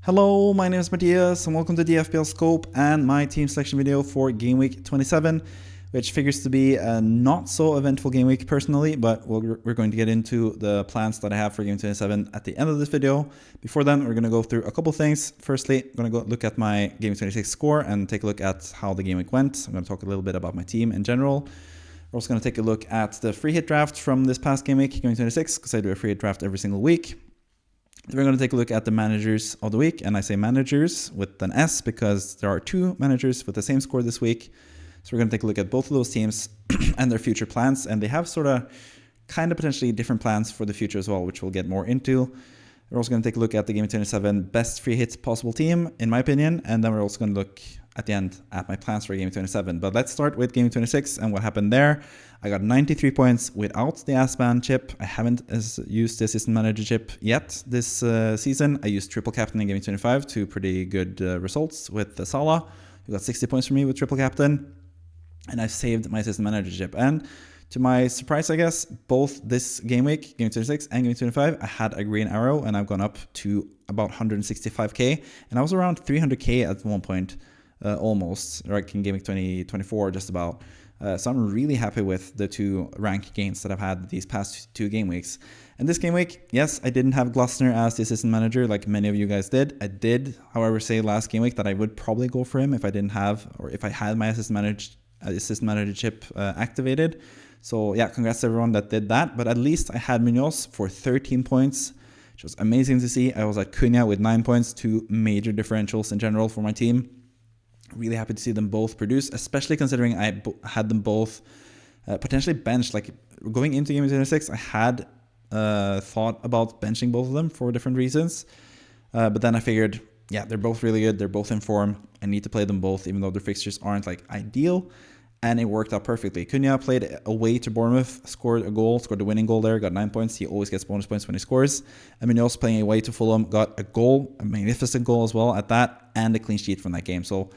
Hello, my name is Matthias and welcome to the FPL Scope and my team selection video for Gameweek 27, which figures to be a not so eventful game week personally, but we're going to get into the plans that I have for Game 27 at the end of this video. Before then, we're going to go through a couple things. Firstly, I'm going to go look at my Game26 score and take a look at how the game week went. I'm going to talk a little bit about my team in general. We're also going to take a look at the free hit draft from this past game week, Game 26, because I do a free hit draft every single week. Then we're going to take a look at the managers of the week, and I say managers with an S because there are two managers with the same score this week. So we're going to take a look at both of those teams and their future plans, and they have sort of kind of potentially different plans for the future as well, which we'll get more into. We're also going to take a look at the Game 27 best free hit possible team, in my opinion, and then we're also going to look at the end at my plans for Game 27. But let's start with Game 26 and what happened there. I got 93 points without the S-Band chip. I haven't used the assistant manager chip yet this season. I used triple captain in Game 25 to pretty good results with the Salah, who got 60 points for me with triple captain. And I've saved my assistant manager chip. And to my surprise, I guess, both this game week, Game 26 and Game 25, I had a green arrow and I've gone up to about 165k. And I was around 300k at one point, almost, like in Game week 2024, just about. So I'm really happy with the two rank gains that I've had these past two game weeks. And this game week, yes, I didn't have Glussner as the assistant manager like many of you guys did. I did, however, say last game week that I would probably go for him if I didn't have, or if I had my assistant manager chip activated. So yeah, congrats to everyone that did that. But at least I had Munoz for 13 points, which was amazing to see. I was at Cunha with 9 points, two major differentials in general for my team. Really happy to see them both produce, especially considering I had them both potentially benched. Like going into Game 26, I had thought about benching both of them for different reasons. But then I figured, yeah, they're both really good. They're both in form. I need to play them both, even though their fixtures aren't like ideal. And it worked out perfectly. Cunha played away to Bournemouth, scored a goal, scored the winning goal there, got 9 points. He always gets bonus points when he scores. And Munoz playing away to Fulham, got a goal, a magnificent goal as well at that, and a clean sheet from that game. So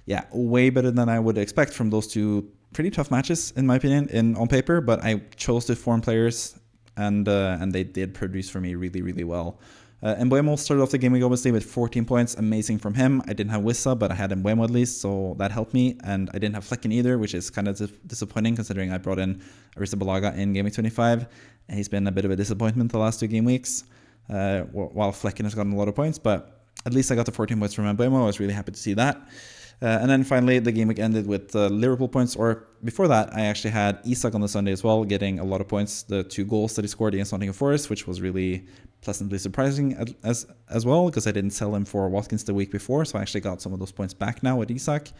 yeah, way better than I would expect from those two pretty tough matches, in my opinion, on paper. But I chose to form players, and they did produce for me really, really well. And Mbeumo started off the game week obviously with 14 points, amazing from him. I didn't have Wissa, but I had Mbeumo at least, so that helped me. And I didn't have Flecken either, which is kind of disappointing considering I brought in Arrizabalaga in Game Week 25. And he's been a bit of a disappointment the last two game weeks, while Flecken has gotten a lot of points. But at least I got the 14 points from Mbeumo. I was really happy to see that. And then finally, the game week ended with Liverpool points, or before that, I actually had Isak on the Sunday as well, getting a lot of points, the 2 goals that he scored against Nottingham Forest, which was really pleasantly surprising as well, because I didn't sell him for Watkins the week before, so I actually got some of those points back now with Isak.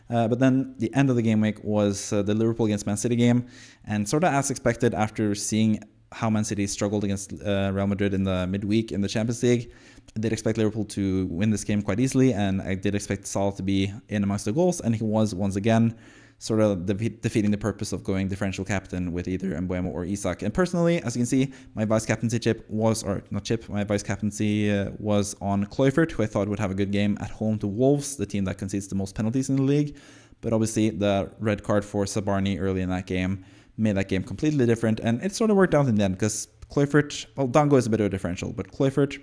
But then the end of the game week was the Liverpool against Man City game, and sort of as expected after seeing how Man City struggled against Real Madrid in the midweek in the Champions League. I did expect Liverpool to win this game quite easily, and I did expect Salah to be in amongst the goals, and he was once again, sort of defeating the purpose of going differential captain with either Mbeumo or Isak. And personally, as you can see, my vice captaincy chip was, or not chip, my vice captaincy was on Kluivert, who I thought would have a good game at home to Wolves, the team that concedes the most penalties in the league. But obviously, the red card for Sabarni early in that game made that game completely different, and it sort of worked out in the end because Kluivert, well, Dango is a bit of a differential, but Kluivert,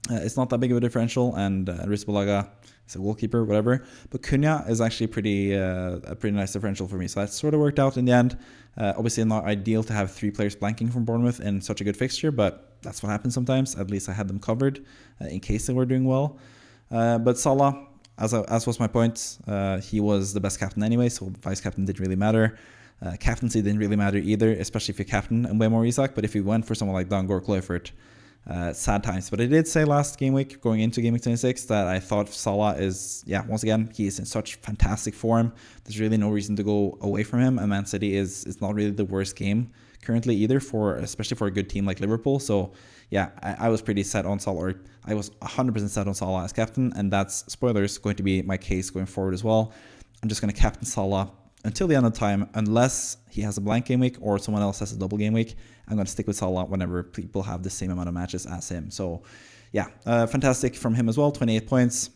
it's not that big of a differential, and Arrizabalaga is a goalkeeper, whatever. But Cunha is actually a pretty nice differential for me, so that sort of worked out in the end. Obviously, not ideal to have 3 players blanking from Bournemouth in such a good fixture, but that's what happens sometimes. At least I had them covered in case they were doing well. But Salah, as was my point, he was the best captain anyway, so vice captain didn't really matter. Captaincy didn't really matter either, especially if you captain Mbeumo or Isak. But if you went for someone like Dango or Kluivert, sad times. But I did say last game week, going into Game Week 26, that I thought Salah is, yeah, once again, he is in such fantastic form. There's really no reason to go away from him. And Man City is not really the worst game currently either, especially for a good team like Liverpool. So yeah, I was pretty set on Salah, or I was 100% set on Salah as captain, and that's, spoilers, going to be my case going forward as well. I'm just going to captain Salah until the end of time, unless he has a blank game week or someone else has a double game week. I'm going to stick with Salah whenever people have the same amount of matches as him. So yeah, fantastic from him as well. 28 points,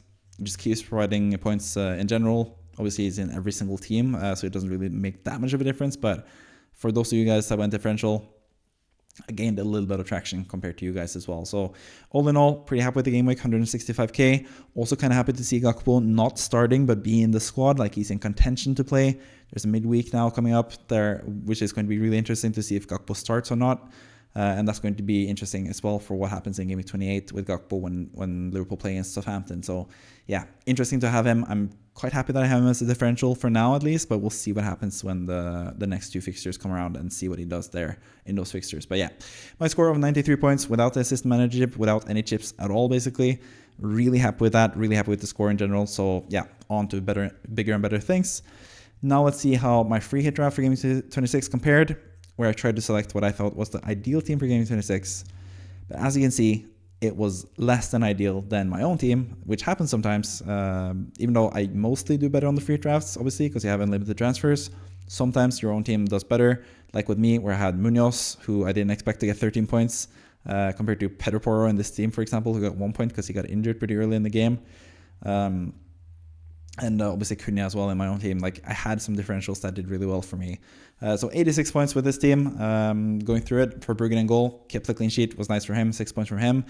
just keeps providing points in general. Obviously, he's in every single team, so it doesn't really make that much of a difference. But for those of you guys that went differential, I gained a little bit of traction compared to you guys as well. So all in all, pretty happy with the game week, 165k. Also kind of happy to see Gakpo not starting, but be in the squad, like he's in contention to play. There's a midweek now coming up there, which is going to be really interesting to see if Gakpo starts or not. And that's going to be interesting as well for what happens in Gameweek 28 with Gakpo when Liverpool play against Southampton. So yeah, interesting to have him. I'm quite happy that I have him as a differential for now at least, but we'll see what happens when the next two fixtures come around and see what he does there in those fixtures. But yeah, my score of 93 points without the assist manager chip, without any chips at all basically. Really happy with that, really happy with the score in general. So yeah, on to bigger and better things. Now let's see how my free hit draft for Gameweek 26 compared, where I tried to select what I thought was the ideal team for Gameweek 26. But as you can see, it was less than ideal than my own team, which happens sometimes, even though I mostly do better on the free drafts, obviously, because you have unlimited transfers. Sometimes your own team does better, like with me, where I had Munoz, who I didn't expect to get 13 points, compared to Pedro Porro in this team, for example, who got 1 point because he got injured pretty early in the game. And obviously Cunha as well in my own team. Like I had some differentials that did really well for me. So 86 points with this team. Going through it for Bruggen in goal. Kept the clean sheet. Was nice for him. 6 points from him.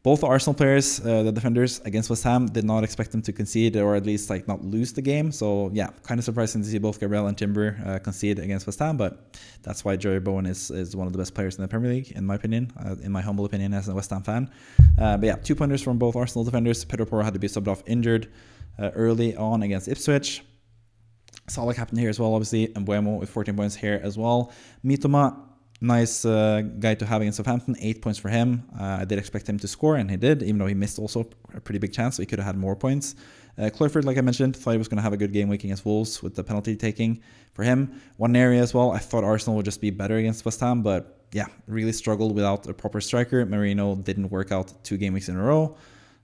Both Arsenal players, the defenders against West Ham, did not expect them to concede or at least like not lose the game. So yeah, kind of surprising to see both Gabriel and Timber concede against West Ham. But that's why Jerry Bowen is one of the best players in the Premier League, in my opinion, in my humble opinion as a West Ham fan. But yeah, 2 pointers from both Arsenal defenders. Pedro Porro had to be subbed off injured early on against Ipswich. Salah captain here as well, obviously, and Buemo with 14 points here as well. Mitoma, nice guy to have against Southampton, 8 points for him. I did expect him to score, and he did, even though he missed also a pretty big chance, so he could have had more points. Clifford, like I mentioned, thought he was going to have a good game week against Wolves with the penalty taking for him. One area as well, I thought Arsenal would just be better against West Ham, but yeah, really struggled without a proper striker. Marino didn't work out 2 game weeks in a row.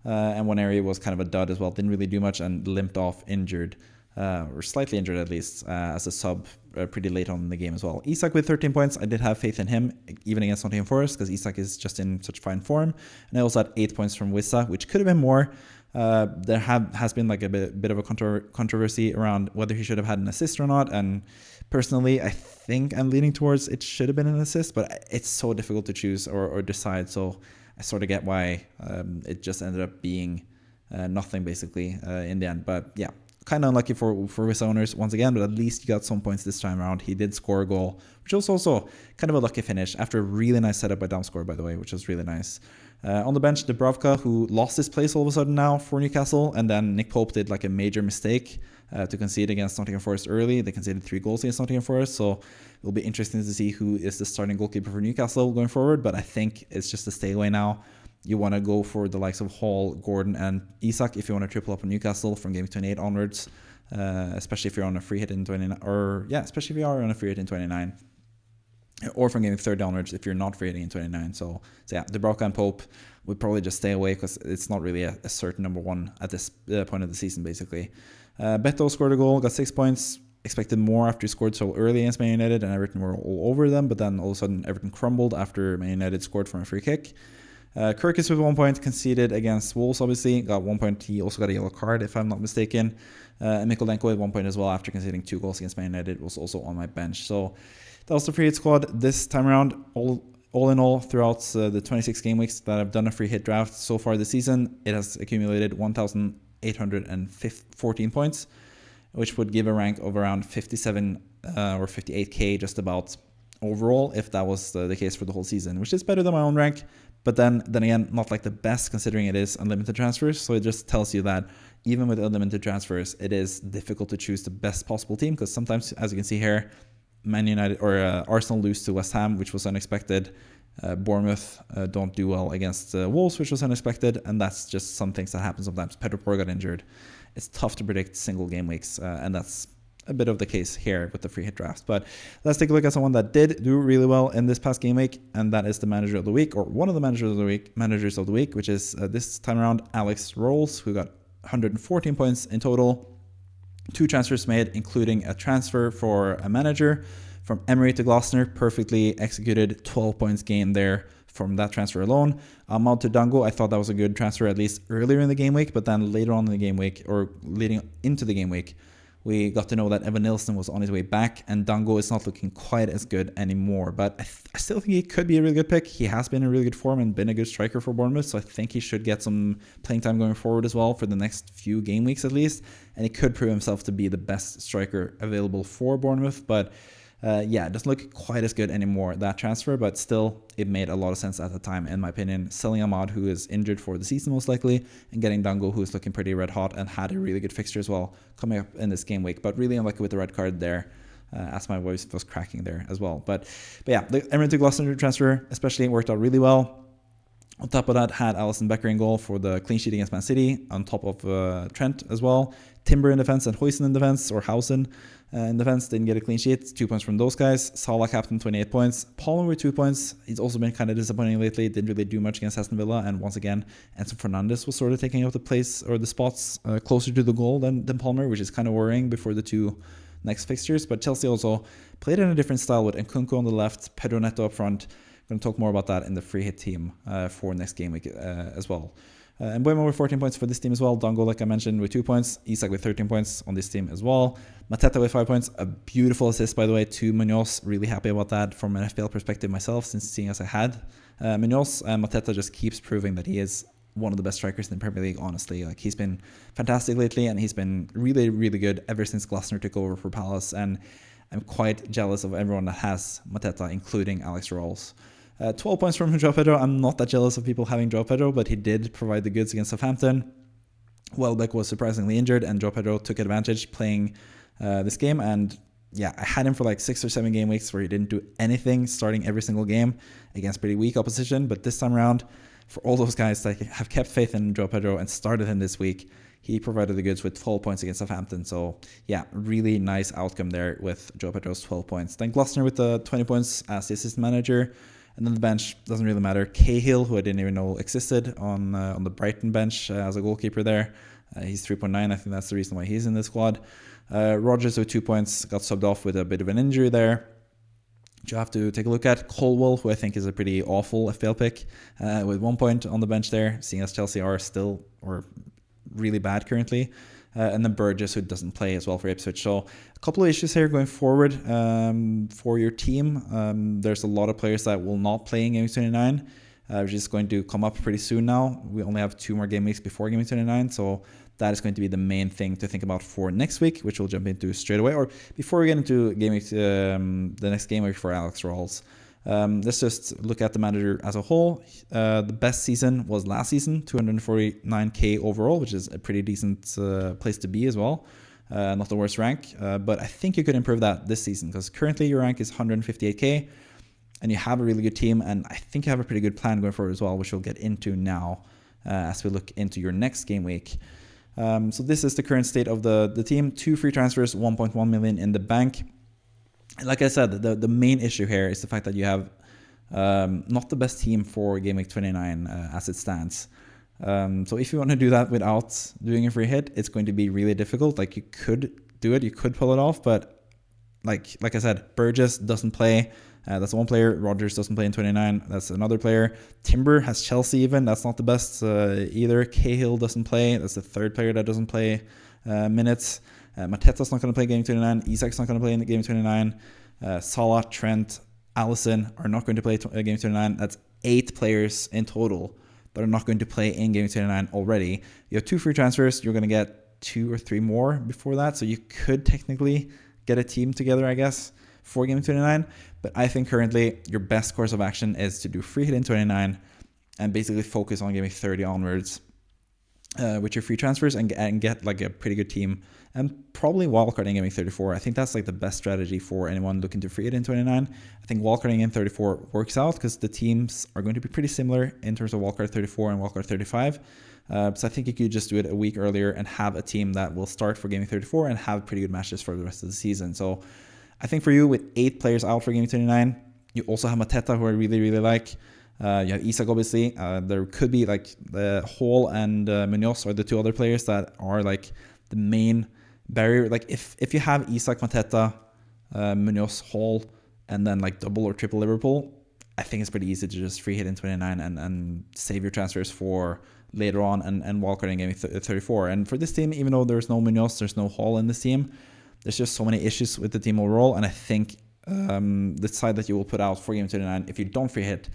And one area was kind of a dud as well. Didn't really do much and limped off injured, or slightly injured at least, as a sub pretty late on in the game as well. Isak with 13 points. I did have faith in him, even against Nottingham Forest, because Isak is just in such fine form. And I also had 8 points from Wissa, which could have been more. There has been like a bit of a controversy around whether he should have had an assist or not. And personally, I think I'm leaning towards it should have been an assist, but it's so difficult to choose or decide. So I sort of get why it just ended up being nothing basically in the end. But yeah, kind of unlucky for Wissa owners once again, but at least he got some points this time around. He did score a goal, which was also kind of a lucky finish after a really nice setup by Damsgaard, by the way, which was really nice. On the bench, Dubravka, who lost his place all of a sudden now for Newcastle, and then Nick Pope did like a major mistake to concede against Nottingham Forest early. They conceded 3 goals against Nottingham Forest, so it'll be interesting to see who is the starting goalkeeper for Newcastle going forward, but I think it's just a stay away now. You want to go for the likes of Hall, Gordon, and Isak if you want to triple up on Newcastle from game 28 onwards, especially if you're on a free hit in 29, or yeah, especially if you are on a free hit in 29. Or from game 30 onwards if you're not free hitting in 29. So yeah, Dubravka and Pope would probably just stay away because it's not really a certain number one at this point of the season, basically. Beto scored a goal, got 6 points. Expected more after he scored so early against Man United, and Everton were all over them. But then all of a sudden, Everton crumbled after Man United scored from a free kick. Kirkus with 1 point, conceded against Wolves, obviously. Got 1 point. He also got a yellow card, if I'm not mistaken. And Mikolenko with 1 point as well after conceding 2 goals against Man United. Was also on my bench. So that was the free hit squad this time around. All in all, throughout the 26 game weeks that I've done a free hit draft so far this season, it has accumulated 1,814 points, which would give a rank of around 57 or 58k just about overall, if that was the case for the whole season, which is better than my own rank. But then again, not like the best considering it is unlimited transfers. So it just tells you that even with unlimited transfers, it is difficult to choose the best possible team, because sometimes, as you can see here, Man United or Arsenal lose to West Ham, which was unexpected. Bournemouth don't do well against Wolves, which was unexpected, and that's just some things that happen sometimes. Pedro Porro got injured. It's tough to predict single game weeks, and that's a bit of the case here with the free hit draft. But let's take a look at someone that did do really well in this past game week, and that is the manager of the week, or one of the managers of the week, which is this time around Alex Rolls, who got 114 points in total. 2 transfers made, including a transfer for a manager from Emery to Glasner. Perfectly executed, 12 points gained there from that transfer alone. Ahmad to Dango, I thought that was a good transfer, at least earlier in the game week, but then later on in the game week, or leading into the game week, we got to know that Evan Nilsson was on his way back, and Dango is not looking quite as good anymore. But I still think he could be a really good pick. He has been in really good form and been a good striker for Bournemouth, so I think he should get some playing time going forward as well for the next few game weeks at least. And he could prove himself to be the best striker available for Bournemouth. But yeah, it doesn't look quite as good anymore, that transfer, but still, it made a lot of sense at the time, in my opinion. Selling Ahmad, who is injured for the season most likely, and getting Dango, who is looking pretty red hot and had a really good fixture as well coming up in this game week, but really unlucky with the red card there, as my voice was cracking there as well. But yeah, the Emery to Gloucester transfer especially worked out really well. On top of that, had Alisson Becker in goal for the clean sheet against Man City, on top of Trent as well. Timber in defense and Huijsen in defense, or Hausen in defense, didn't get a clean sheet. 2 points from those guys. Salah captain, 28 points. Palmer with 2 points. He's also been kind of disappointing lately. Didn't really do much against Aston Villa. And once again, Enzo Fernandez was sort of taking up the place or the spots closer to the goal than Palmer, which is kind of worrying before the two next fixtures. But Chelsea also played in a different style with Nkunku on the left, Pedro Neto up front. Going to talk more about that in the free hit team for next game week as well. And Mbeumo with 14 points for this team as well. Dango, like I mentioned, with 2 points. Isak with 13 points on this team as well. Mateta with 5 points. A beautiful assist, by the way, to Munoz. Really happy about that from an FPL perspective myself, since seeing as I had Munoz. And Mateta just keeps proving that he is one of the best strikers in the Premier League, honestly. Like, he's been fantastic lately, and he's been really, really good ever since Glasner took over for Palace. And I'm quite jealous of everyone that has Mateta, including Alex Rolls. 12 points from João Pedro. I'm not that jealous of people having João Pedro, but he did provide the goods against Southampton. Welbeck was surprisingly injured, and João Pedro took advantage playing this game. And yeah, I had him for like 6 or 7 game weeks where he didn't do anything, starting every single game against pretty weak opposition. But this time around, for all those guys that have kept faith in João Pedro and started him this week, he provided the goods with 12 points against Southampton. So yeah, really nice outcome there with João Pedro's 12 points. Then Gloucester with the 20 points as the assistant manager. And then the bench doesn't really matter. Cahill, who I didn't even know existed on the Brighton bench as a goalkeeper there. He's 3.9. I think that's the reason why he's in the squad. Rogers with 2 points, got subbed off with a bit of an injury there. You have to take a look at Colwell, who I think is a pretty awful FPL pick, with 1 point on the bench there, seeing as Chelsea are still or really bad currently. And then Burgess, who doesn't play as well for Ipswich. So a couple of issues here going forward for your team. There's a lot of players that will not play in Game 29, which is going to come up pretty soon now. We only have 2 more game weeks before Game 29, so that is going to be the main thing to think about for next week, which we'll jump into straight away. Or before we get into game week, the next game week for Alex Rawls. Let's just look at the manager as a whole. The best season was last season, 249k overall, which is a pretty decent place to be as well. Not the worst rank, but I think you could improve that this season, because currently your rank is 158k and you have a really good team, and I think you have a pretty good plan going forward as well, which we'll get into now as we look into your next game week. So this is the current state of the team. 2 free transfers, 1.1 million in the bank. Like I said, the main issue here is the fact that you have not the best team for Game Week 29 as it stands. So if you want to do that without doing a free hit, it's going to be really difficult. Like, you could do it, you could pull it off, but like I said, Burgess doesn't play. That's one player. Rogers doesn't play in 29. That's another player. Timber has Chelsea even. That's not the best either. Cahill doesn't play. That's the third player that doesn't play minutes. Mateta's not going to play Game 29. Isak's not going to play in the Game 29. Salah, Trent, Alisson are not going to play Game 29. That's 8 players in total that are not going to play in Game 29 already. You have 2 free transfers. You're going to get 2 or 3 more before that. So you could technically get a team together, I guess, for Game 29. But I think currently your best course of action is to do free hit in 29 and basically focus on Game 30 onwards with your free transfers and get like a pretty good team, and probably wildcarding Game 34. I think that's like the best strategy for anyone looking to free hit in 29. I think wildcarding in 34 works out because the teams are going to be pretty similar in terms of wildcard 34 and wildcard 35. So I think you could just do it a week earlier and have a team that will start for Game 34 and have pretty good matches for the rest of the season. So I think for you, with 8 players out for Game 29, you also have Mateta, who I really, really like. You have Isak, obviously. There could be like Hall and Munoz are the 2 other players that are like the main barrier. Like if you have Isak, Mateta, Munoz, Hall, and then like double or triple Liverpool, I think it's pretty easy to just free hit in 29 and save your transfers for later on and wildcarding Game 34. And for this team, even though there's no Munoz, there's no Hall in this team, there's just so many issues with the team overall, and I think the side that you will put out for Game 29, if you don't free hit,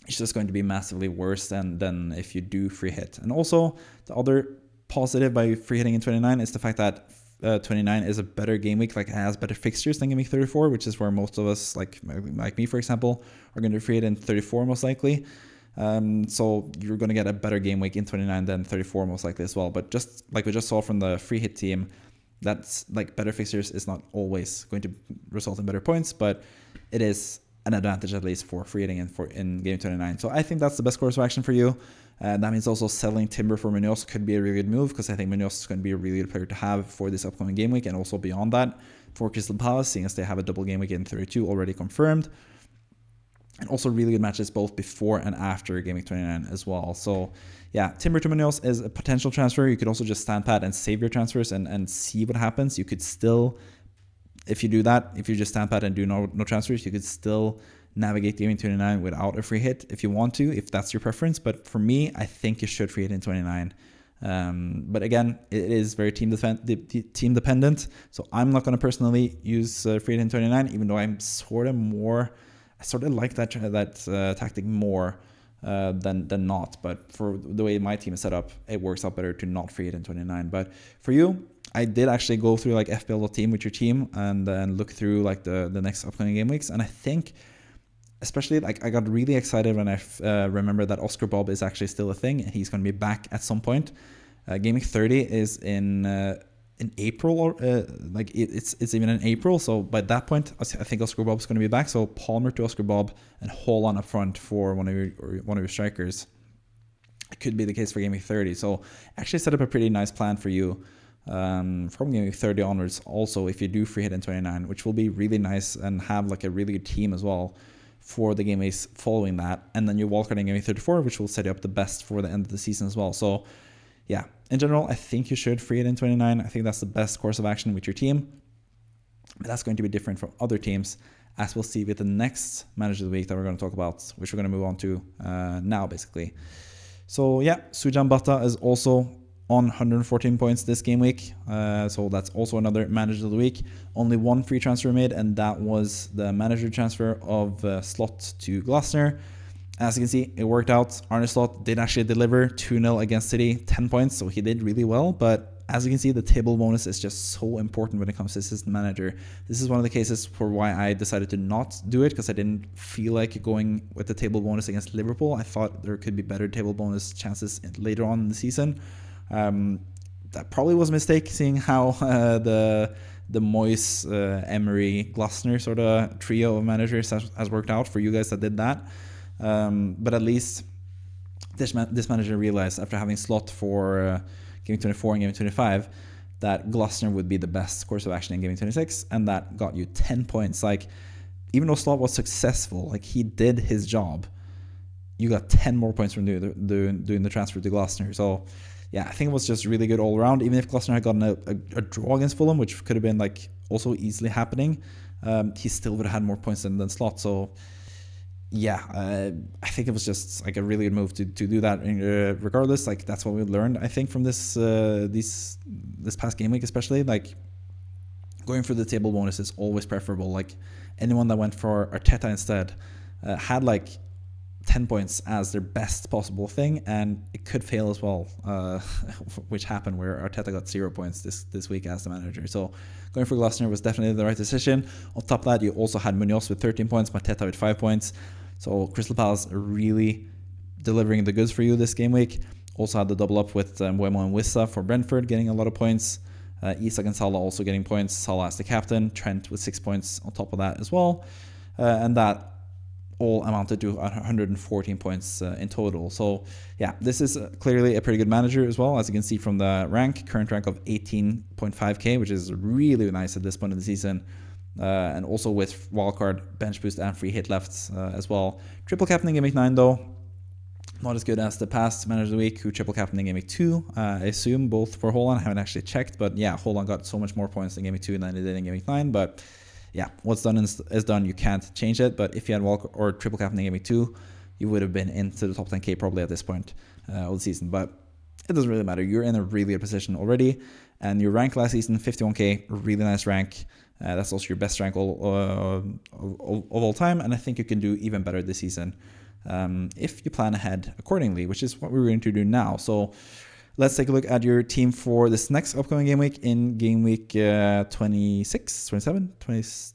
it's just going to be massively worse than if you do free hit. And also, the other positive by free hitting in 29 is the fact that 29 is a better game week, like it has better fixtures than Game Week 34, which is where most of us, like me for example, are going to free hit in 34 most likely. So you're going to get a better game week in 29 than 34 most likely as well. But just like we just saw from the free hit team, that's like better fixtures is not always going to result in better points, but it is an advantage at least for free hitting in Game 29. So I think that's the best course of action for you. That means also selling Timber for Munoz could be a really good move, because I think Munoz is going to be a really good player to have for this upcoming game week, and also beyond that for Crystal Palace, seeing as they have a double game week in 32 already confirmed. And also really good matches both before and after Game Week 29 as well. So yeah, Timber to Munoz is a potential transfer. You could also just stand pat and save your transfers and see what happens. You could still, if you do that, if you just stand pat and do no transfers, you could still navigate Game Week 29 without a free hit if you want to, if that's your preference. But for me, I think you should free hit in 29. But again, it is very team dependent. So I'm not going to personally use free hit in 29, even though I'm sort of like that tactic more than not. But for the way my team is set up, it works out better to not free hit in 29. But for you, I did actually go through like FPL.team with your team and then look through like the next upcoming game weeks. And I think, especially like I got really excited when I remember that Oscar Bob is actually still a thing and he's going to be back at some point. Game Week 30 is in April, or like it's even in April. So by that point, I think Oscar Bob's going to be back. So Palmer to Oscar Bob and Haaland up front for one of your strikers. It could be the case for Game Week 30. So actually set up a pretty nice plan for you from Game Week 30 onwards. Also, if you do free hit in 29, which will be really nice and have like a really good team as well for the game weeks following that, and then you wildcard in Game Week 34, which will set you up the best for the end of the season as well. So yeah, in general, I think you should free it in 29. I think that's the best course of action with your team. But that's going to be different from other teams, as we'll see with the next Manager of the Week that we're going to talk about, which we're going to move on to now, basically. So yeah, Sujan Bata is also on 114 points this game week. So that's also another Manager of the Week. Only one free transfer made, and that was the manager transfer of Slot to Glasner. As you can see, it worked out. Arne Slot did actually deliver 2-0 against City, 10 points, so he did really well. But as you can see, the table bonus is just so important when it comes to assistant manager. This is one of the cases for why I decided to not do it, because I didn't feel like going with the table bonus against Liverpool. I thought there could be better table bonus chances later on in the season. That probably was a mistake, seeing how the Moyes, Emery, Glasner sort of trio of managers has worked out for you guys that did that. But at least this manager realized, after having Slot for Game 24 and Game 25, that Glasner would be the best course of action in Game 26, and that got you 10 points. Like, even though Slot was successful, like he did his job, you got 10 more points from doing the transfer to Glasner. So yeah, I think it was just really good all around. Even if Glasner had gotten a draw against Fulham, which could have been like also easily happening, he still would have had more points than Slot. So yeah, I think it was just like a really good move to do that. Regardless, like that's what we learned, I think, from this past game week, especially like going for the table bonus is always preferable. Like anyone that went for Arteta instead had like 10 points as their best possible thing, and it could fail as well, which happened, where Arteta got 0 points this week as the manager. So going for Glasner was definitely the right decision. On top of that, you also had Munoz with 13 points, Mateta with 5 points. So Crystal Palace really delivering the goods for you this game week. Also had the double up with Mbeumo and Wissa for Brentford, getting a lot of points. Isak and Salah also getting points. Salah as the captain, Trent with 6 points on top of that as well. And that all amounted to 114 points in total. So yeah, this is clearly a pretty good manager as well, as you can see from the current rank of 18.5k, which is really nice at this point in the season. And also with wildcard, bench boost, and free hit left as well. Triple captain in Game Week 9 though, not as good as the past Manager of the Week, who triple captain in Game Week 2. I assume both for Haaland. I haven't actually checked, but yeah, Haaland got so much more points in Game Week 2 than he did in Game Week 9. But yeah, what's done is done. You can't change it. But if you had wildcard or triple captain in Game Week 2, you would have been into the top 10k probably at this point of the season. But it doesn't really matter. You're in a really good position already. And your rank last season, 51k, really nice rank. That's also your best rank of all time, and I think you can do even better this season if you plan ahead accordingly, which is what we're going to do now. So let's take a look at your team for this next upcoming game week in game week 26, 27, 27.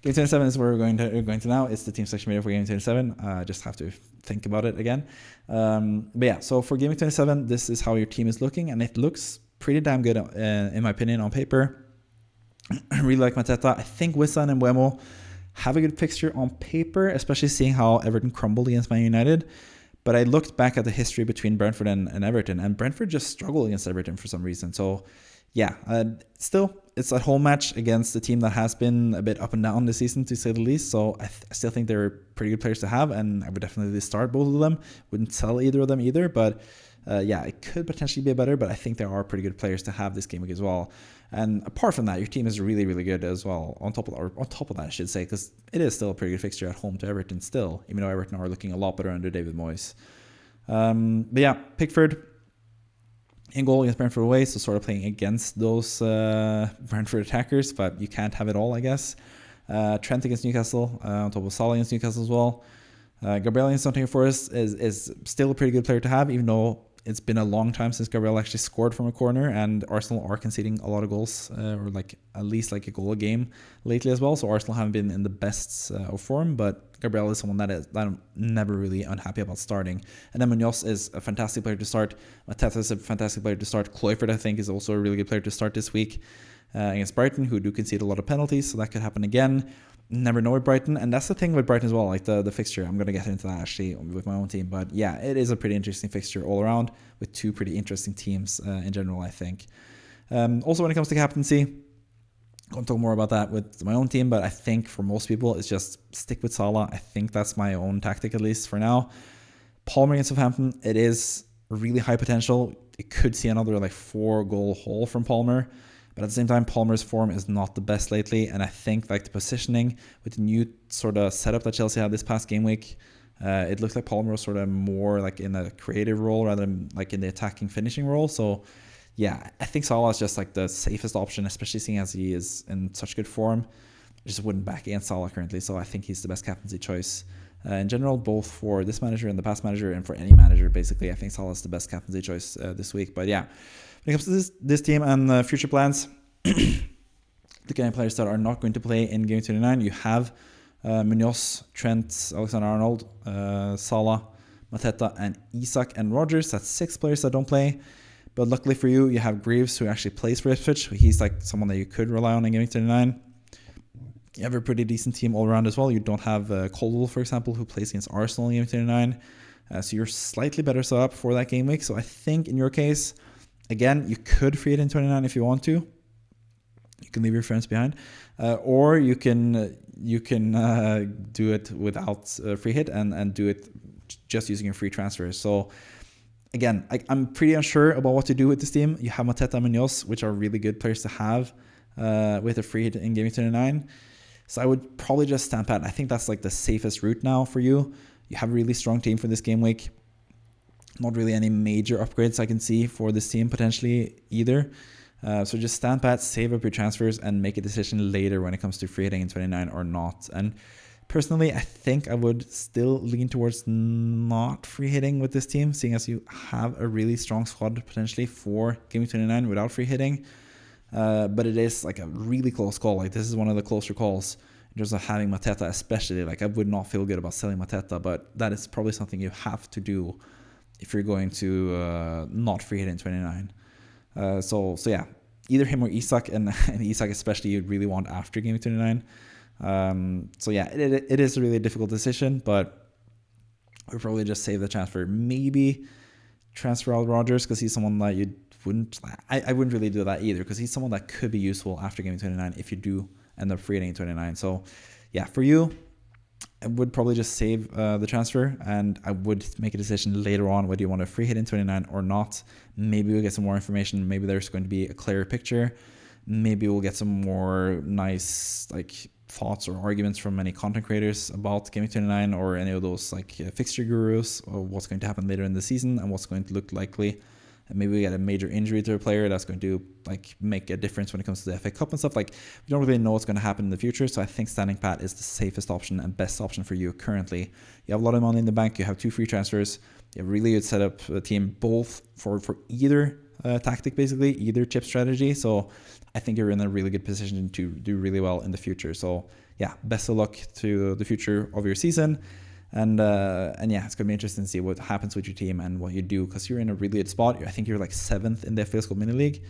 Game 27 is where we're going to now. It's the team selection video for game 27. Just have to think about it again. But yeah, so for game 27, this is how your team is looking, and it looks pretty damn good in my opinion on paper. I really like Mateta. I think Wissa and Mbeumo have a good fixture on paper, especially seeing how Everton crumbled against Man United. But I looked back at the history between Brentford and Everton, and Brentford just struggled against Everton for some reason. So yeah, still, it's a home match against a team that has been a bit up and down this season, to say the least. So I still think they're pretty good players to have, and I would definitely start both of them. Wouldn't sell either of them either, but yeah, it could potentially be better, but I think there are pretty good players to have this game week as well. And apart from that, your team is really, really good as well. On top of that, I should say, because it is still a pretty good fixture at home to Everton still, even though Everton are looking a lot better under David Moyes. But yeah, Pickford in goal against Brentford away, so sort of playing against those Brentford attackers, but you can't have it all, I guess. Trent against Newcastle, on top of Salah against Newcastle as well. Gabriel against Nottingham Forest is still a pretty good player to have, even though it's been a long time since Gabriel actually scored from a corner, and Arsenal are conceding a lot of goals, or like at least like a goal a game lately as well. So Arsenal haven't been in the best of form, but Gabriel is someone that I'm never really unhappy about starting. And then Munoz is a fantastic player to start. Mateta is a fantastic player to start. Kluivert, I think, is also a really good player to start this week against Brighton, who do concede a lot of penalties, so that could happen again. Never know with Brighton, and that's the thing with Brighton as well, like the fixture. I'm going to get into that actually with my own team, but yeah, it is a pretty interesting fixture all around with two pretty interesting teams in general, I think. Also, when it comes to captaincy, I'm going to talk more about that with my own team, but I think for most people, it's just stick with Salah. I think that's my own tactic, at least for now. Palmer against Southampton, it is really high potential. It could see another like 4-goal haul from Palmer. But at the same time, Palmer's form is not the best lately, and I think like the positioning with the new sort of setup that Chelsea had this past game week, it looks like Palmer was sort of more like in a creative role rather than like in the attacking finishing role. So yeah, I think Salah is just like the safest option, especially seeing as he is in such good form. I just wouldn't back against Salah currently, so I think he's the best captaincy choice. In general, both for this manager and the past manager, and for any manager, basically, I think Salah is the best captaincy choice this week. But yeah, when it comes to this team and future plans, looking at players that are not going to play in Game 29, you have Munoz, Trent, Alexander-Arnold, Salah, Mateta, and Isak and Rodgers. That's 6 players that don't play. But luckily for you, you have Greaves, who actually plays for Ipswich. He's like someone that you could rely on in Game 29. You have a pretty decent team all around as well. You don't have Caldwell, for example, who plays against Arsenal in Game 29. So you're slightly better set up for that game week. So I think in your case, again, you could free it in 29 if you want to. You can leave your friends behind, or you can do it without free hit and do it just using your free transfers. So again, I'm pretty unsure about what to do with this team. You have Mateta and Munoz, which are really good players to have with a free hit in Game 29. So I would probably just stand pat. I think that's like the safest route now for you. You have a really strong team for this game week. Not really any major upgrades I can see for this team potentially either. So just stand pat, save up your transfers, and make a decision later when it comes to free hitting in 29 or not. And personally, I think I would still lean towards not free hitting with this team, seeing as you have a really strong squad potentially for Game 29 without free hitting. But it is like a really close call. Like this is one of the closer calls in terms of having Mateta, especially. Like I would not feel good about selling Mateta, but that is probably something you have to do if you're going to not free hit in 29. So yeah, either him or Isak, and Isak especially you'd really want after Game 29. So yeah, it is a really difficult decision, but we'll probably just save the transfer. Maybe transfer out Rodgers because he's someone that you wouldn't. I wouldn't really do that either because he's someone that could be useful after Game 29 if you do end up free hitting in 29. So yeah, for you, I would probably just save the transfer, and I would make a decision later on whether you want to free hit in 29 or not. Maybe we'll get some more information. Maybe there's going to be a clearer picture. Maybe we'll get some more nice like thoughts or arguments from many content creators about Game 29 or any of those like fixture gurus, or what's going to happen later in the season and what's going to look likely and maybe we get a major injury to a player that's going to like make a difference when it comes to the FA Cup and stuff. Like, we don't really know what's going to happen in the future, so I think standing pat is the safest option and best option for you currently. You have a lot of money in the bank, you have 2 free transfers, you have really good setup a team both for either tactic, basically either chip strategy. So I think you're in a really good position to do really well in the future. So yeah, best of luck to the future of your season. And yeah, it's gonna be interesting to see what happens with your team and what you do, because you're in a really good spot. I think you're like 7th in the FPL Scope Mini League,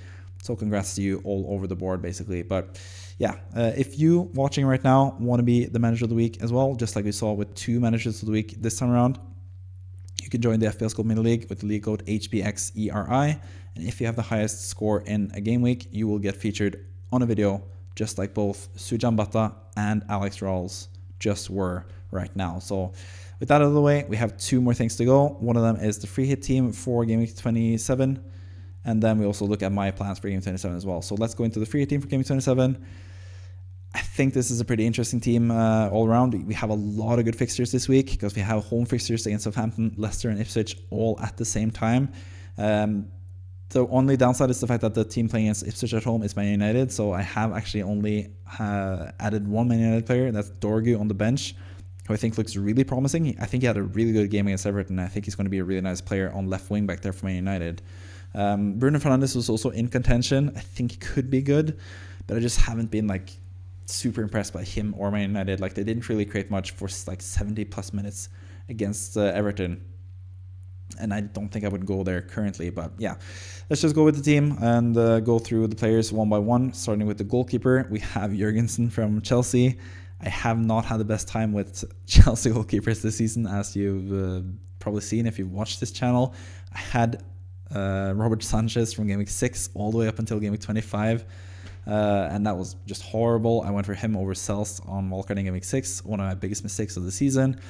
so congrats to you all over the board, basically. But yeah, if you watching right now want to be the manager of the week as well, just like we saw with 2 managers of the week this time around, you can join the FPL Scope Mini League with the league code hpxeri, and if you have the highest score in a game week, you will get featured on a video, just like both Sujan Bata and Alex Rawls just were right now. So with that out of the way, we have 2 more things to go. One of them is the free hit team for Gameweek 27, and then we also look at my plans for Game 27 as well. So let's go into the free hit team for Game 27. I think this is a pretty interesting team all around. We have a lot of good fixtures this week because we have home fixtures against Southampton, Leicester, and Ipswich all at the same time. The only downside is the fact that the team playing against Ipswich at home is Man United, so I have actually only added 1 Man United player, and that's Dorgu on the bench, who I think looks really promising. I think he had a really good game against Everton. I think he's going to be a really nice player on left wing back there for Man United. Bruno Fernandes was also in contention. I think he could be good, but I just haven't been like super impressed by him or Man United. Like, they didn't really create much for like 70 plus minutes against Everton, and I don't think I would go there currently. But yeah, let's just go with the team and go through the players one by one, starting with the goalkeeper. We have Jurgensen from Chelsea. I have not had the best time with Chelsea goalkeepers this season, as you've probably seen if you've watched this channel. I had Robert Sanchez from Gameweek 6 all the way up until Gameweek 25, and that was just horrible. I went for him over Sels on wildcarding Gameweek 6, one of my biggest mistakes of the season.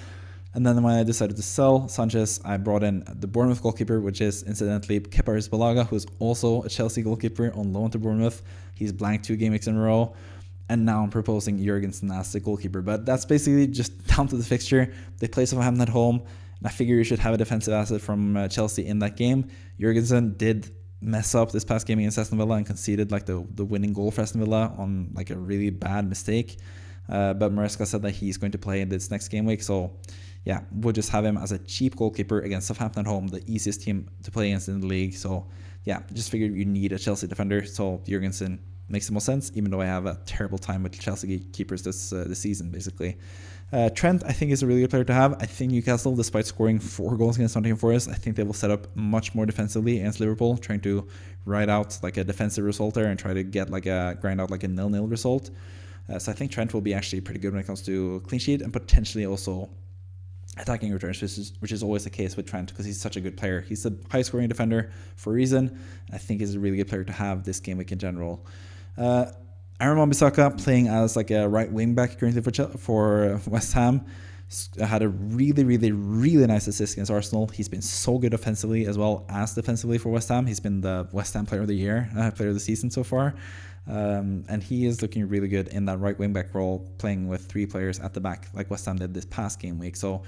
And then when I decided to sell Sanchez, I brought in the Bournemouth goalkeeper, which is incidentally Kepa Arrizabalaga, who's also a Chelsea goalkeeper on loan to Bournemouth. He's blanked 2 game weeks in a row. And now I'm proposing Jurgensen as the goalkeeper. But that's basically just down to the fixture. They play Southampton at home, and I figure you should have a defensive asset from Chelsea in that game. Jurgensen did mess up this past game against Aston Villa and conceded like the winning goal for Aston Villa on like a really bad mistake. But Maresca said that he's going to play in this next game week. So yeah, we'll just have him as a cheap goalkeeper against Southampton at home, the easiest team to play against in the league. So yeah, just figured you need a Chelsea defender. So Jurgensen makes the most sense, even though I have a terrible time with Chelsea keepers this season, basically. Trent, I think, is a really good player to have. I think Newcastle, despite scoring 4 goals against Nottingham Forest, I think they will set up much more defensively against Liverpool, trying to ride out like a defensive result there and try to get like grind out like a 0-0 result. So I think Trent will be actually pretty good when it comes to clean sheet and potentially also attacking returns, which is always the case with Trent because he's such a good player. He's a high-scoring defender for a reason. I think he's a really good player to have this game week in general. Aaron Wan-Bissaka playing as like a right wing back currently for West Ham had a really, really, really nice assist against Arsenal. He's been so good offensively as well as defensively for West Ham. He's been the West Ham player of the year, player of the season so far. And he is looking really good in that right wing back role, playing with 3 players at the back like West Ham did this past game week. So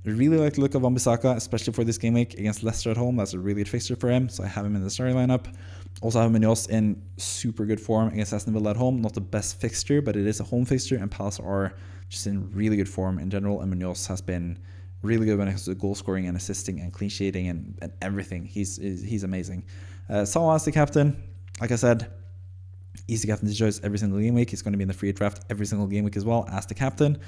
I really like the look of Wan-Bissaka, especially for this game week against Leicester at home. That's a really good fixture for him, so I have him in the starting lineup. Also have Munoz in super good form against Aston Villa at home. Not the best fixture, but it is a home fixture, and Palace are just in really good form in general, and Munoz has been really good when it comes to goal scoring and assisting and clean sheeting and everything. He's amazing. Salah as the captain, like I said, easy captain's choice every single game week. He's going to be in the free draft every single game week as well as the captain,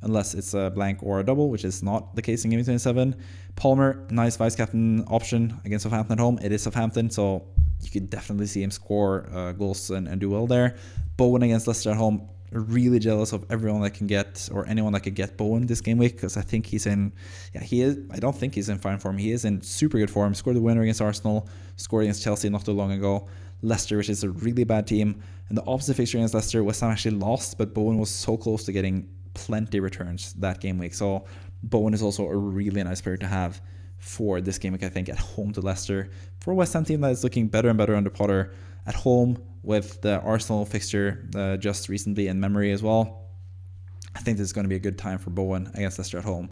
unless it's a blank or a double, which is not the case in Game 27. Palmer, nice vice captain option against Southampton at home. It is Southampton, so you could definitely see him score goals and do well there. Bowen against Leicester at home, really jealous of everyone that can get, or anyone that could get Bowen this game week, because I think he's in, I don't think he's in fine form. He is in super good form. Scored the winner against Arsenal, scored against Chelsea not too long ago. Leicester, which is a really bad team. And the opposite fixture against Leicester, West Ham actually lost, but Bowen was so close to getting plenty returns that game week. So Bowen is also a really nice player to have for this game week, I think, at home to Leicester. For a West Ham team that is looking better and better under Potter, at home with the Arsenal fixture just recently in memory as well, I think this is going to be a good time for Bowen against Leicester at home.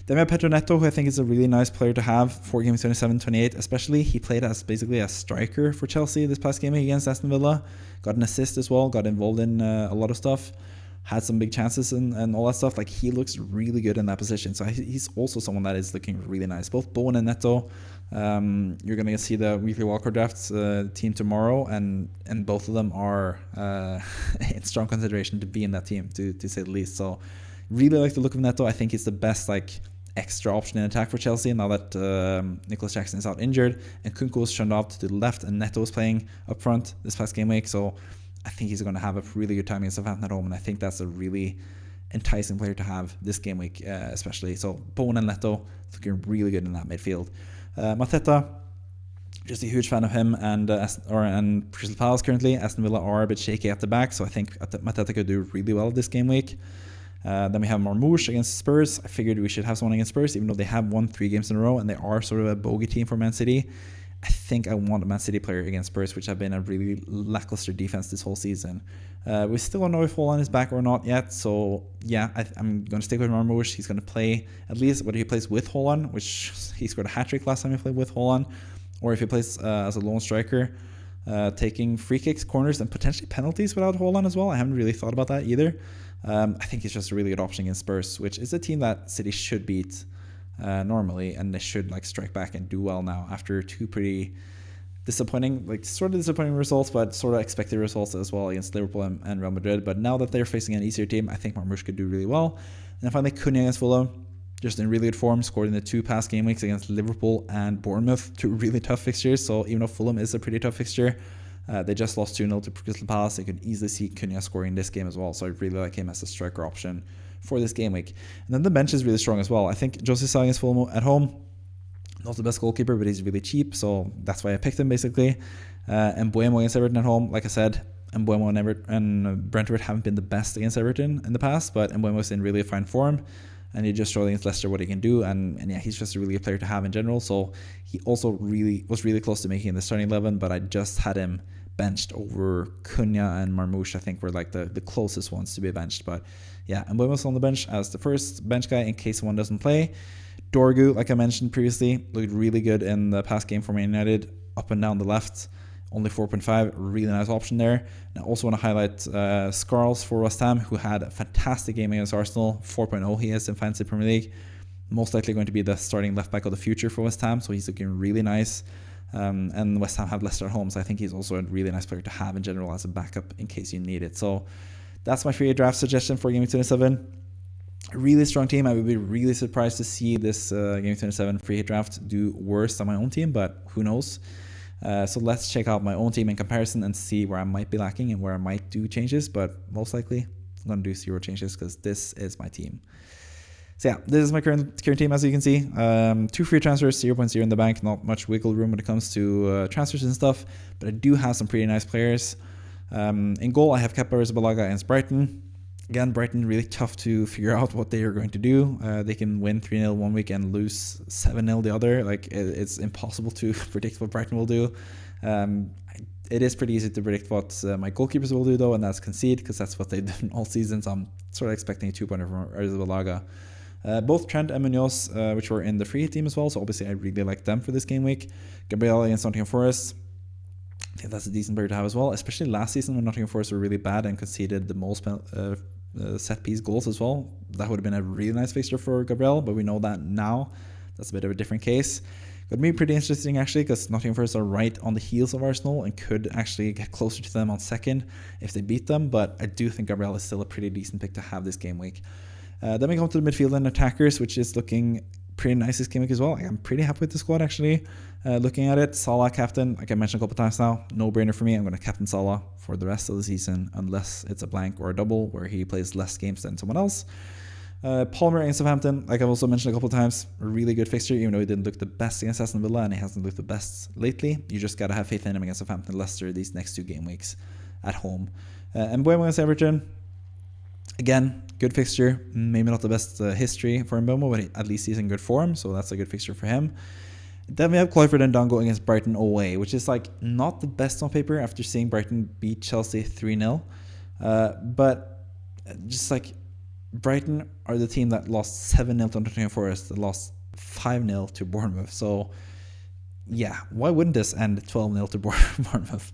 Then we have Pedro Neto, who I think is a really nice player to have for games 27-28 especially. He played as basically a striker for Chelsea this past game against Aston Villa. Got an assist as well, got involved in a lot of stuff. Had some big chances and all that stuff. Like, he looks really good in that position. So he's also someone that is looking really nice. Both Bowen and Neto. You're going to see the weekly wildcard drafts team tomorrow, and both of them are in strong consideration to be in that team, to say the least. So really like the look of Neto. I think he's the best extra option in attack for Chelsea now that Nicholas Jackson is out injured and Kunku was shunned off to the left and Neto is playing up front this past game week. So I think he's going to have a really good time against Southampton at home, and I think that's a really enticing player to have this game week, especially. So Bowen and Neto looking really good in that midfield. Mateta, just a huge fan of him and Crystal Palace currently. Aston Villa are a bit shaky at the back, so I think Mateta could do really well this game week. Then we have Marmoush against Spurs. I figured we should have someone against Spurs, even though they have won 3 games in a row and they are sort of a bogey team for Man City. I think I want a Man City player against Spurs, which have been a really lackluster defense this whole season. We still don't know if Haaland is back or not yet, so yeah, I'm going to stick with Marmoush. He's going to play at least whether he plays with Haaland, which he scored a hat-trick last time he played with Haaland, or if he plays as a lone striker, taking free kicks, corners, and potentially penalties without Haaland as well. I haven't really thought about that either. I think he's just a really good option against Spurs, which is a team that City should beat normally, and they should strike back and do well now after 2 pretty disappointing, sort of disappointing results, but sort of expected results as well against Liverpool and Real Madrid. But now that they're facing an easier team, I think Marmoush could do really well. And then finally, Cunha against Fulham, just in really good form, scored in the 2 past game weeks against Liverpool and Bournemouth, 2 really tough fixtures. So even though Fulham is a pretty tough fixture, they just lost 2-0 to Crystal Palace. They could easily see Cunha scoring this game as well. So I really like him as a striker option for this game week. And then the bench is really strong as well. I think Jose Sa against Fulham at home, not the best goalkeeper, but he's really cheap, so that's why I picked him basically. And Mbeumo against Everton at home, like I said, Mbeumo and Brentford haven't been the best against Everton in the past, but Mbeumo's in really fine form, and he just showed against Leicester what he can do, and yeah, he's just a really good player to have in general. So he also was really close to making the starting 11, but I just had him benched over Cunha and Marmoush. I think were the closest ones to be benched, but yeah, Mbeumo's on the bench as the first bench guy in case one doesn't play. Dorgu, like I mentioned previously, looked really good in the past game for Man United, up and down the left, only 4.5, really nice option there. And I also want to highlight Scarles for West Ham, who had a fantastic game against Arsenal, 4.0 he is in Fantasy Premier League, most likely going to be the starting left back of the future for West Ham, so he's looking really nice. And West Ham have Leicester at home, so I think he's also a really nice player to have in general as a backup in case you need it. So that's my free draft suggestion for Game 27. A really strong team. I would be really surprised to see this Game 27 free hit draft do worse than my own team, but who knows. So let's check out my own team in comparison and see where I might be lacking and where I might do changes, but most likely I'm going to do 0 changes because this is my team. So yeah, this is my current team, as you can see. 2 free transfers, 0.0 in the bank, not much wiggle room when it comes to transfers and stuff, but I do have some pretty nice players. In goal, I have Kepa Arrizabalaga against Brighton. Again, Brighton, really tough to figure out what they are going to do. They can win 3-0 one week and lose 7-0 the other. It's impossible to predict what Brighton will do. It is pretty easy to predict what my goalkeepers will do, though, and that's concede, because that's what they've done all season. So I'm sort of expecting a 2-pointer from Arrizabalaga. Both Trent and Munoz, which were in the free hit team as well, so obviously I really like them for this game week. Gabriel against Nottingham Forest, I think that's a decent player to have as well, especially last season when Nottingham Forest were really bad and conceded the most set piece goals as well. That would have been a really nice fixture for Gabriel, but we know that now. That's a bit of a different case. Could be pretty interesting actually, because Nottingham Forest are right on the heels of Arsenal and could actually get closer to them on second if they beat them, but I do think Gabriel is still a pretty decent pick to have this game week. Then we come to the midfield and attackers, which is looking pretty nice this game week as well. I'm pretty happy with the squad actually. Looking at it, Salah captain, like I mentioned a couple times now, no brainer for me. I'm going to captain Salah for the rest of the season unless it's a blank or a double where he plays less games than someone else. Palmer against Southampton, like I've also mentioned a couple times, a really good fixture, even though he didn't look the best against Aston Villa and he hasn't looked the best lately. You just got to have faith in him against Southampton and Leicester these next 2 game weeks at home. And Mbeumo against Everton, again, good fixture. Maybe not the best history for Mbeumo, but at least he's in good form, so that's a good fixture for him. Then we have Kluivert and Dango against Brighton away, which is not the best on paper after seeing Brighton beat Chelsea 3-0. But just Brighton are the team that lost 7-0 to Nottingham Forest, that lost 5-0 to Bournemouth. So yeah, why wouldn't this end 12-0 to Bournemouth?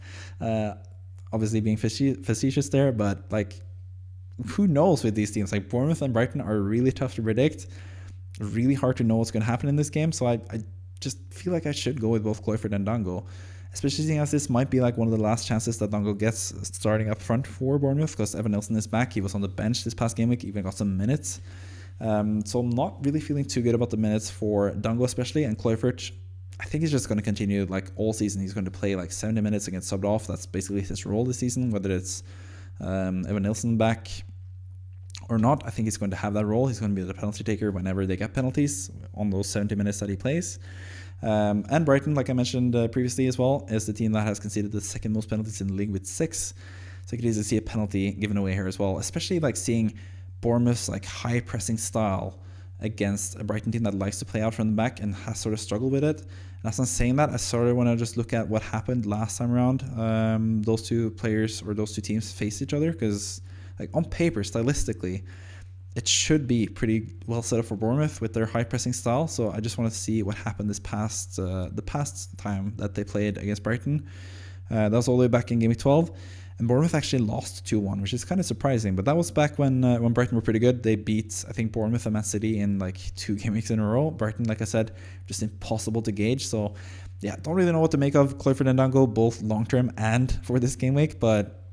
Obviously being facetious there, but like, who knows with these teams? Like, Bournemouth and Brighton are really tough to predict, really hard to know what's going to happen in this game. So I just feel like I should go with both Cloyford and Dango, especially seeing as this might be like one of the last chances that Dango gets starting up front for Bournemouth, because Evan Nilsson is back. He was on the bench this past game week, even got some minutes. So I'm not really feeling too good about the minutes for Dango especially, and Cloyford, I think he's just going to continue like all season. He's going to play like 70 minutes and get subbed off. That's basically his role this season, whether it's Evan Nilsson back or not. I think he's going to have that role. He's going to be the penalty taker whenever they get penalties on those 70 minutes that he plays. And Brighton, like I mentioned previously as well, is the team that has conceded the second most penalties in the league with 6. So you could easily see a penalty given away here as well, especially like seeing Bournemouth's like high pressing style against a Brighton team that likes to play out from the back and has sort of struggled with it. And as I'm saying that, I sort of want to just look at what happened last time around. Those two players or those two teams faced each other, because like on paper, stylistically, it should be pretty well set up for Bournemouth with their high pressing style. So I just want to see what happened the past time that they played against Brighton. That was all the way back in Game Week 12. And Bournemouth actually lost 2-1, which is kind of surprising. But that was back when Brighton were pretty good. They beat, I think, Bournemouth and Man City in like 2 game weeks in a row. Brighton, like I said, just impossible to gauge. So yeah, don't really know what to make of Cloyford and Dango, both long-term and for this game week. But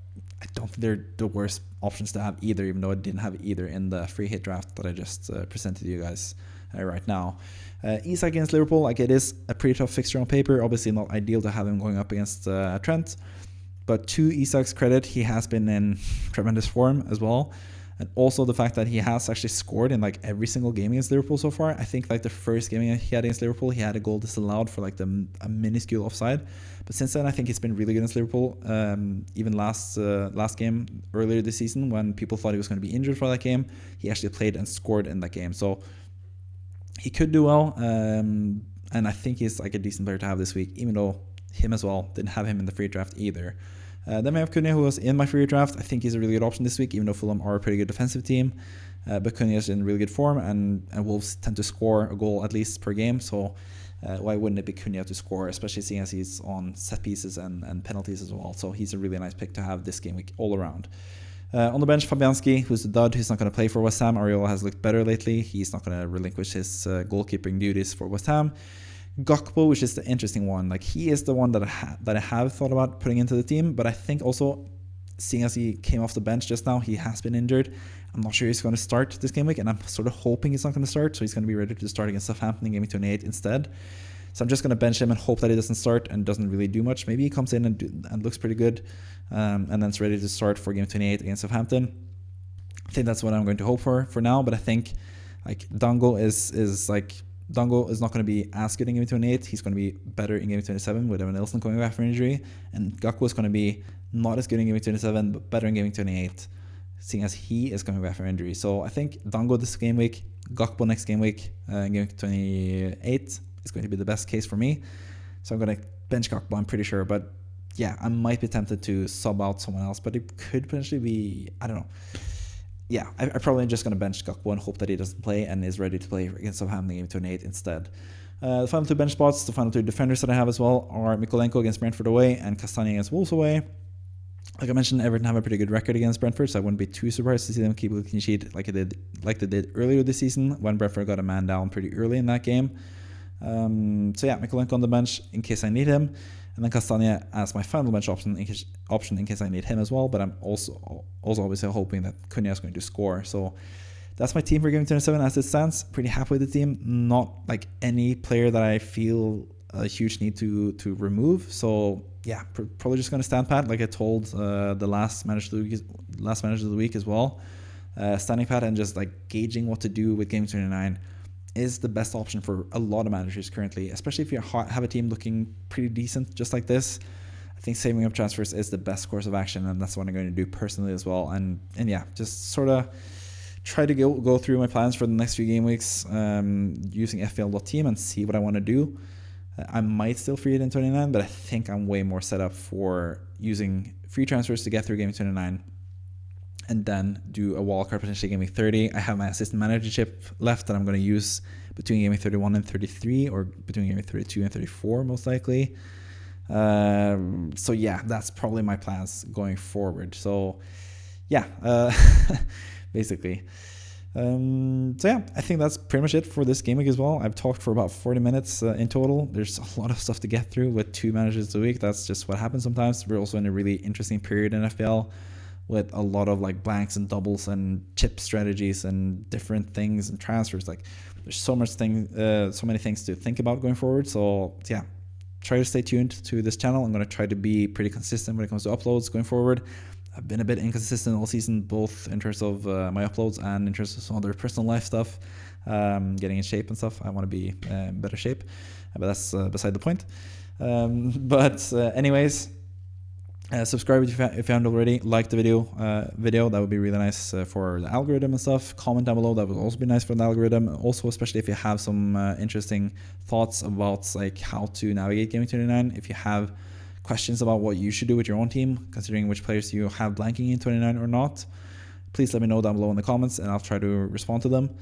I don't think they're the worst options to have either, even though I didn't have either in the free hit draft that I just presented to you guys right now. Isak against Liverpool, like, it is a pretty tough fixture on paper. Obviously not ideal to have him going up against Trent. But to Isak's credit, he has been in tremendous form as well. And also the fact that he has actually scored in like every single game against Liverpool so far. I think like the first game he had against Liverpool, he had a goal disallowed for like a minuscule offside. But since then, I think he's been really good against Liverpool. Even last game earlier this season, when people thought he was going to be injured for that game, he actually played and scored in that game. So he could do well. And I think he's like a decent player to have this week, even though him as well didn't have him in the free draft either. Then we have Cunha, who was in my free draft. I think he's a really good option this week, even though Fulham are a pretty good defensive team. But Cunha is in really good form, and Wolves tend to score a goal at least per game. So why wouldn't it be Cunha to score, especially seeing as he's on set pieces and penalties as well. So he's a really nice pick to have this game week all around. On the bench, Fabianski, who's a dud. He's not going to play for West Ham. Areola has looked better lately. He's not going to relinquish his goalkeeping duties for West Ham. Gakpo, which is the interesting one. Like, he is the one that I have thought about putting into the team, but I think also, seeing as he came off the bench just now, he has been injured. I'm not sure he's going to start this game week, and I'm sort of hoping he's not going to start, so he's going to be ready to start against Southampton in Game Week 28 instead. So I'm just going to bench him and hope that he doesn't start and doesn't really do much. Maybe he comes in and looks pretty good, and then it's ready to start for Game 28 against Southampton. I think that's what I'm going to hope for now, but I think like Dango is not going to be as good in Game 28. He's going to be better in Game 27 with Evan Nilsson coming back from injury. And Gakpo is going to be not as good in Game 27, but better in Game 28, seeing as he is coming back from injury. So I think Dango this game week, Gakpo next game week, Game 28 is going to be the best case for me. So I'm going to bench Gakpo, I'm pretty sure. But yeah, I might be tempted to sub out someone else, but it could potentially be, I don't know. Yeah, I'm probably just going to bench Gakpo and hope that he doesn't play and is ready to play against Southampton in Game 28 instead. The final 2 bench spots, the final 2 defenders that I have as well, are Mikolenko against Brentford away and Castagna against Wolves away. Like I mentioned, Everton have a pretty good record against Brentford, so I wouldn't be too surprised to see them keep a clean sheet like they did earlier this season when Brentford got a man down pretty early in that game. So yeah, Mikolenko on the bench in case I need him. And then Castagna as my final bench option in case I need him as well. But I'm also obviously hoping that Cunha is going to score. So that's my team for Game 27 as it stands. Pretty happy with the team. Not like any player that I feel a huge need to remove. So yeah, probably just going to stand pat, like I told the last manager of the week as well. Standing pat and just like gauging what to do with Game 29 is the best option for a lot of managers currently, especially if you have a team looking pretty decent just like this. I think saving up transfers is the best course of action, and that's what I'm going to do personally as well. And yeah, just sort of try to go through my plans for the next few game weeks using FPL.team and see what I want to do. I might still free it in 29, but I think I'm way more set up for using free transfers to get through Game 29 and then do a wildcard potentially Gameweek 30. I have my assistant manager chip left that I'm going to use between Gameweek 31 and 33, or between Gameweek 32 and 34 most likely. So yeah, that's probably my plans going forward. So yeah, basically. So yeah, I think that's pretty much it for this game week as well. I've talked for about 40 minutes in total. There's a lot of stuff to get through with 2 managers a week. That's just what happens sometimes. We're also in a really interesting period in FPL with a lot of like blanks and doubles and chip strategies and different things and transfers. Like there's so many things to think about going forward. So yeah, try to stay tuned to this channel. I'm going to try to be pretty consistent when it comes to uploads going forward. I've been a bit inconsistent all season, both in terms of my uploads and in terms of some other personal life stuff, getting in shape and stuff. I want to be in better shape, but that's beside the point. Anyways, subscribe if you haven't already. Like the video. That would be really nice for the algorithm and stuff. Comment down below. That would also be nice for the algorithm. Also, especially if you have some interesting thoughts about like how to navigate Gameweek 29. If you have questions about what you should do with your own team, considering which players you have blanking in 29 or not, please let me know down below in the comments and I'll try to respond to them.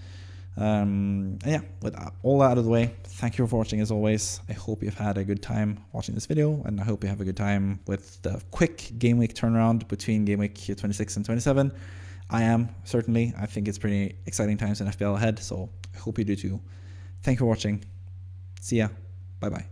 And yeah, with all that out of the way, thank you for watching as always. I hope you've had a good time watching this video, and I hope you have a good time with the quick game week turnaround between game week 26 and 27. I am, certainly. I think it's pretty exciting times in FPL ahead, so I hope you do too. Thank you for watching. See ya. Bye bye.